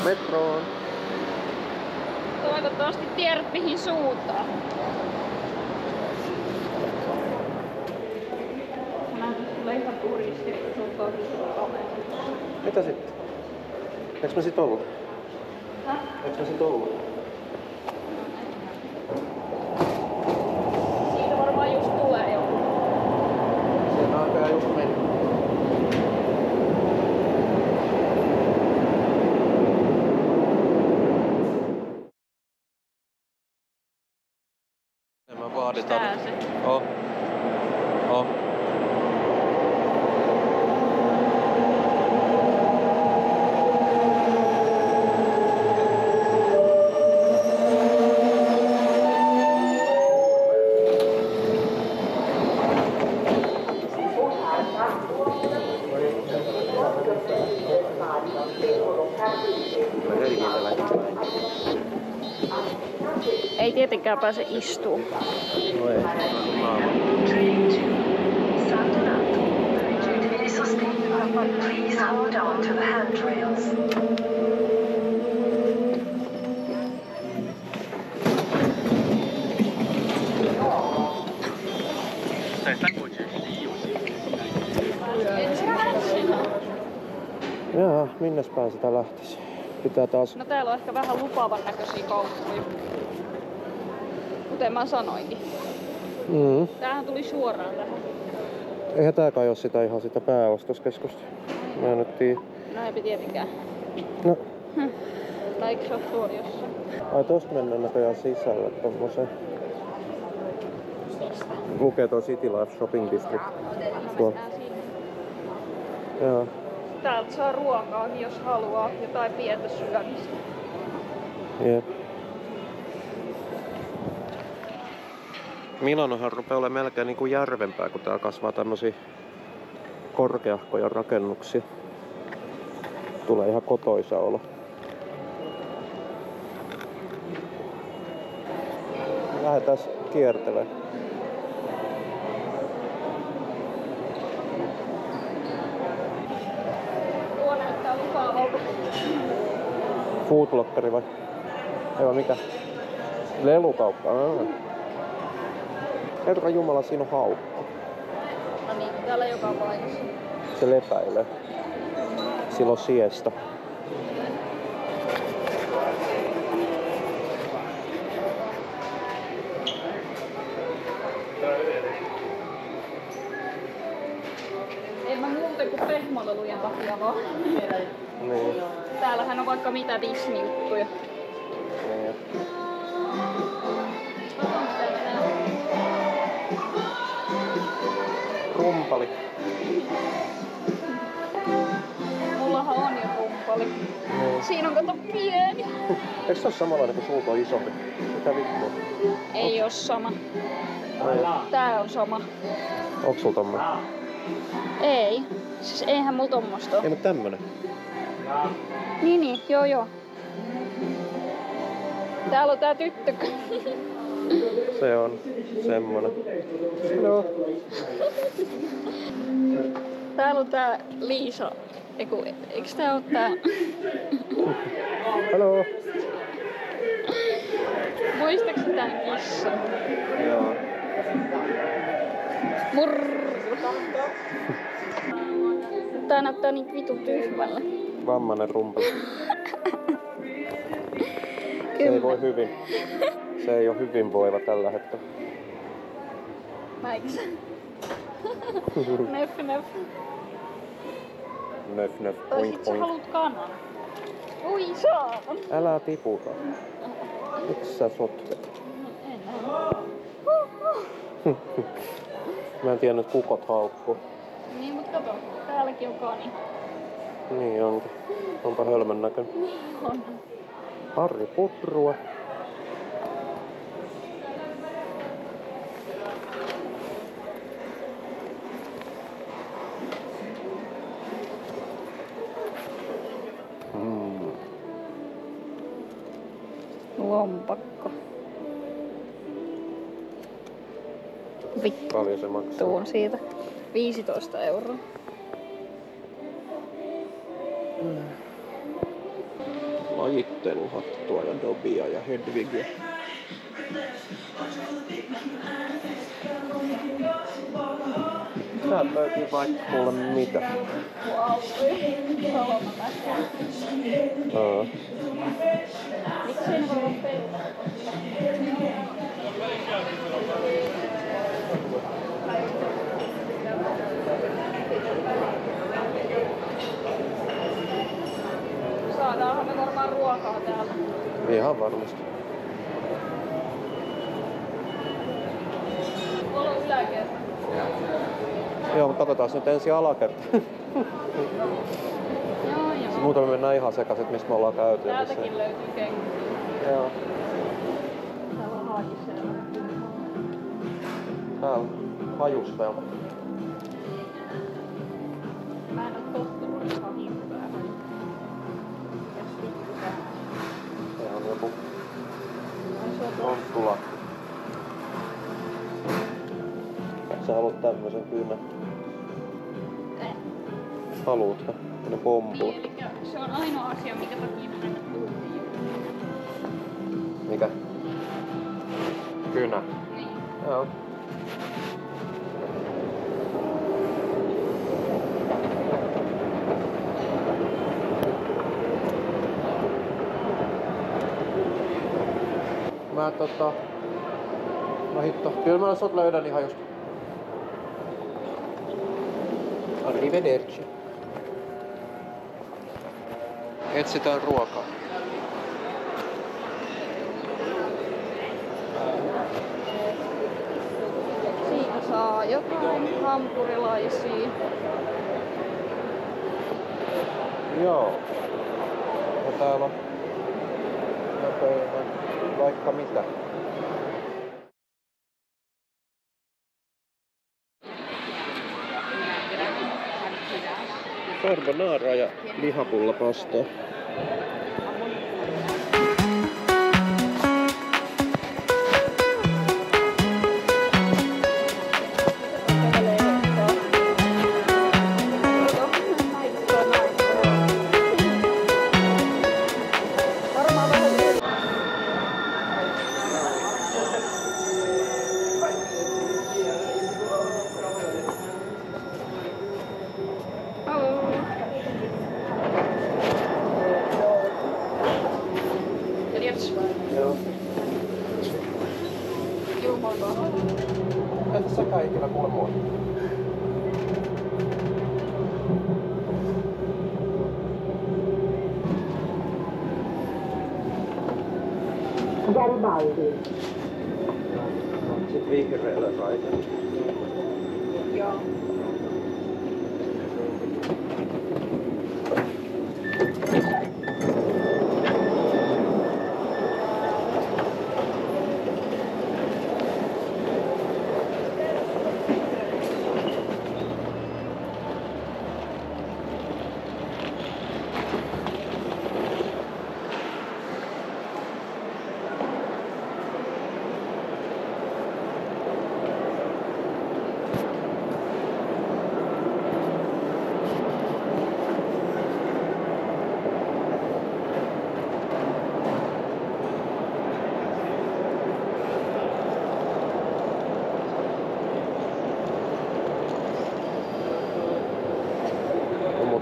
Metroon. Toivottavasti tiedät mihin suuntaan. Mä tulee ihan turisti, että sun toisella kameralla. Mitä sitten? Eiks mä sit ollut? Häh? Eiks mä sit ollut? Siitä varmaan just tulee joku. Sieltä aikaa just meni. Mä vaaditaan. Tää se. Oh. Oh. Ei tietenkään pääse istuun. No ei. Please hold on to the handrails. Jaa, minnes päin sitä lähtisi? Pitää taas... No täällä on ehkä vähän lupaavan näköisiä kauppoja. Kuten mä sanoinkin. Tämähän tuli suoraan tähän. Eihän tää kai oo sitä ihan sitä pääostoskeskusta. Mä en nyt tiedä. No eipä tietenkään. No. Tai eikö se oo tuolla jossain? Ai tosta mennään näköjään sisälle tommoseen. Lukee tuo City Life Shopping District. Tuo. Joo. Täältä saa ruokaakin, jos haluaa jotain pientä syömistä. Jep. Milanohan rupeaa olemaan melkein niinku järvempää, kun täällä kasvaa tämmösiä korkeahkoja rakennuksia. Tulee ihan kotoisa olo. Lähdetään kiertelemään. Tuo näyttää lupaavalta. Foodlockeri vai? Ei vai mikä? Lelukauppa. Herra Jumala, siinä on haukku. No niin, täällä joka paikassa. Se lepäilee. Sillä on siesta. En mä muuten kuin pehmolelujen takia vaan. Niin. Täällähän on vaikka mitä Disney-juttuja. Niin. Rumpali. Mullahan on jo rumpali. Niin. Siinä on kato pieni. Eikö se ole samanlainen kuin sulta on isompi? Mitä vittua? Ei oo sama. Tää on sama. Onks sulla tommonen? Ei. Siis eihän mulla tommosta oo. Ei, mut tämmönen. Niin, joo. Täällä on tää tyttö. Se on semmonen. No. Täällä on tää Liisa. Eiks tää oo tää? Haloo. Muistatko tän kissa? Joo. Murr. Tää näyttää niin vitu tyhmällä. Vammainen rumpali. Se ei voi hyvin. Se ei oo hyvinvoiva tällä hetkellä. Näiks? Nöf. Nöf, Tai poink, sit sä poink. haluut kanan. Ui saavan. Älä tiputa. Miksi sä sotket? Mä en tiennyt, kukot haukkuu. Niin, mut kato. Täälläkin on kani. Niin onkin. Onpa hölmön näköinen. On. Harri Putrua. Lom. pakko. Paljon se maksaa? Tuun siitä. 15 €. Lajitteluhattua ja Dobia ja Hedvigia. Täältä löytyy vaikka kuule mitä. Wow, Halomäki. Miksi ei ne voi olla peilaa? Saadaanhan me varmaan ruokaa täällä. Ihan varmasti. Tuolla on yläkerta. Joo, mutta katsotaan nyt ensin alakerta. Joo. Muuten me mennään ihan sekaisin, että mistä me ollaan käyty. Täältäkin löytyy kenkiä. Joo. Täällä on haakisella. Täällä hajustella. Mä en oo tottunut hakimpään. Se on joku tonttula. Sä haluat tämmösen kyllä. Haluutko? Ne pompuu. Niin, se on ainoa asia, mikä takia mä tänne tultiin. Mikä? Kynä. Niin. Joo. No hitto, kyllä mä sut löydän ihan just. Arrivederci. Etsitään ruokaa. Siitä saa jotain hampurilaisia. Joo. Ja täällä on vaikka mitä. Carbonara ja lihapullapastaa. Joo. Entä säkään ikinä kuule mua? Garibaldi. Sit vihreällä raiteella. Joo.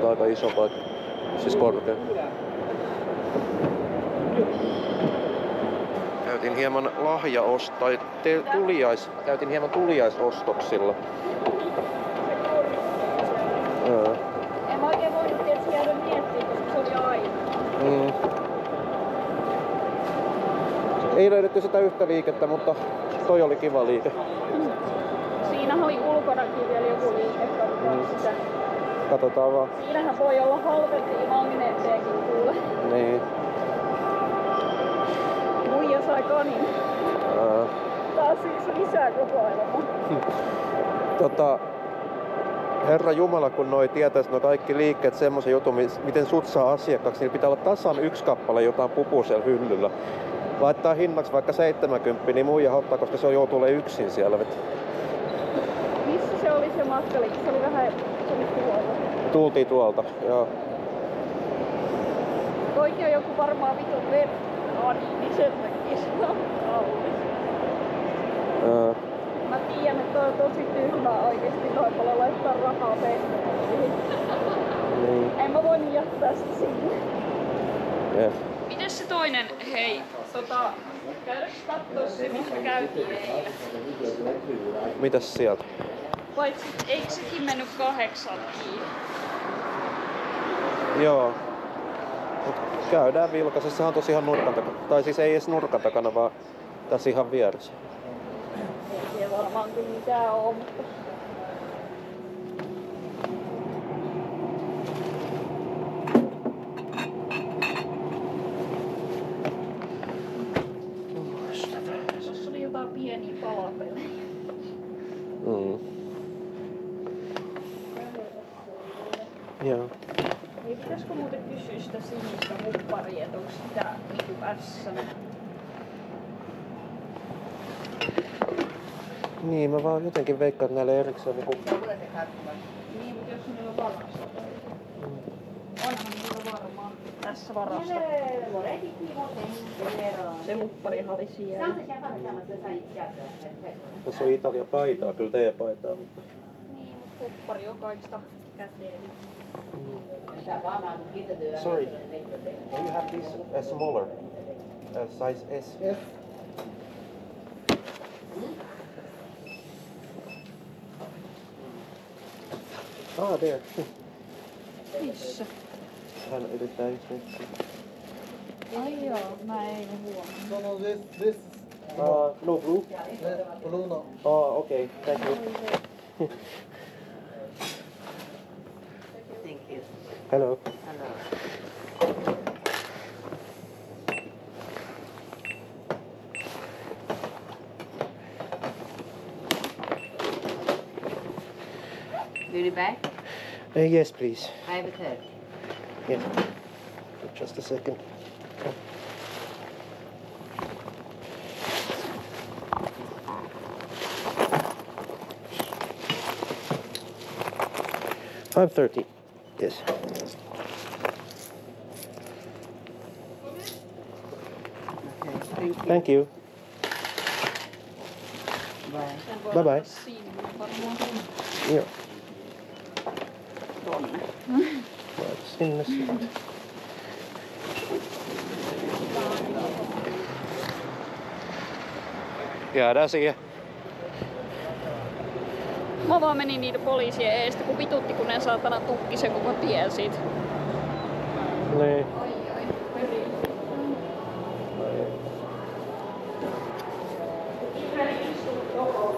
On aika iso paikka. Siis korkea. Käytin hieman käytin hieman tuliaisostoksilla. En mä oikein voinut tietysti jäädä miettimään, koska se oli aina. Ei löydetty sitä yhtä liikettä, mutta toi oli kiva liike. Siinähän oli ulkonakin vielä joku liike, sitä. Katsotaan vaan. Siinähän voi olla halvempia magneettejakin kuule. Niin. Muija sai kanin. Taas yksi lisää kokoelma. Herra Jumala, kun noi tietäis no kaikki liikkeet semmosen jutun, miten sut saa asiakkaaksi, niin pitää olla tasan yksi kappale jotain pupua siellä hyllyllä. laittaa hinnaksi vaikka 70, niin muija ottaa, koska se on joutuu olemaan yksin siellä. Missä se oli se matkaliikki? Se oli vähän tuolta. Tultiin tuolta, joo. Toikin on joku varmaan vitun niin sen takia se on kallis. Mä tiedän, että toi on tosi tyhmää oikeesti noin paljon laittaa rahaa pehmeisiin. Niin. En mä voi niin jättää sitä sinne. Yes. Mites se toinen? Hei, käydäänkö kattoo se, mistä käytiin eilen? Mitäs sieltä? Paitsi, eikö sekin mennyt 8 kiinni? Joo. Mut käydään vilkaisessa. Sehän on tosiaan nurkan takana. Tai siis ei edes nurkan takana, vaan tässä ihan vieressä. Ei siellä varmaan kyllä mitään oo, mutta... Tuossa oli jotain pieniä palapelejä. Joo. Ei pitäisikö muuten kysyä sitä sinistä hupparia, että onko sitä niinku ässänä? Niin, mä vaan jotenkin veikkaan, että näille erikseen niinku... Niin, mutta jos niillä on varassa. Onhan niillä varmaan tässä varassa. Se hupparihan oli siellä. Tässä on Italia paitaa, kyllä teidän paitaa, mutta... Niin, mutta huppari on kaikista käteen. Sorry, do you have this smaller? Size S? Yes. Ah, there. Missä? Hän yrittää just etsiä. Ai joo, mä en huomannut. No, this No blue? blue no. Oh, okay, thank you. Thank you. Hello. Hello. Beauty bag? Yes, please. I have a third. Yes. Just a second. I'm 30. Yes. Okay, thank you. Thank you. Bye. Bye bye. Sinne varmaan Joo. tonne. Sinne sitten. Jäädään siihen. Mä vaan menin niitä poliisien eestä, kun vitutti, kun ne saatana tukki sen koko tien siitä. Niin. Ai ai, veri. Mä istunut tohon.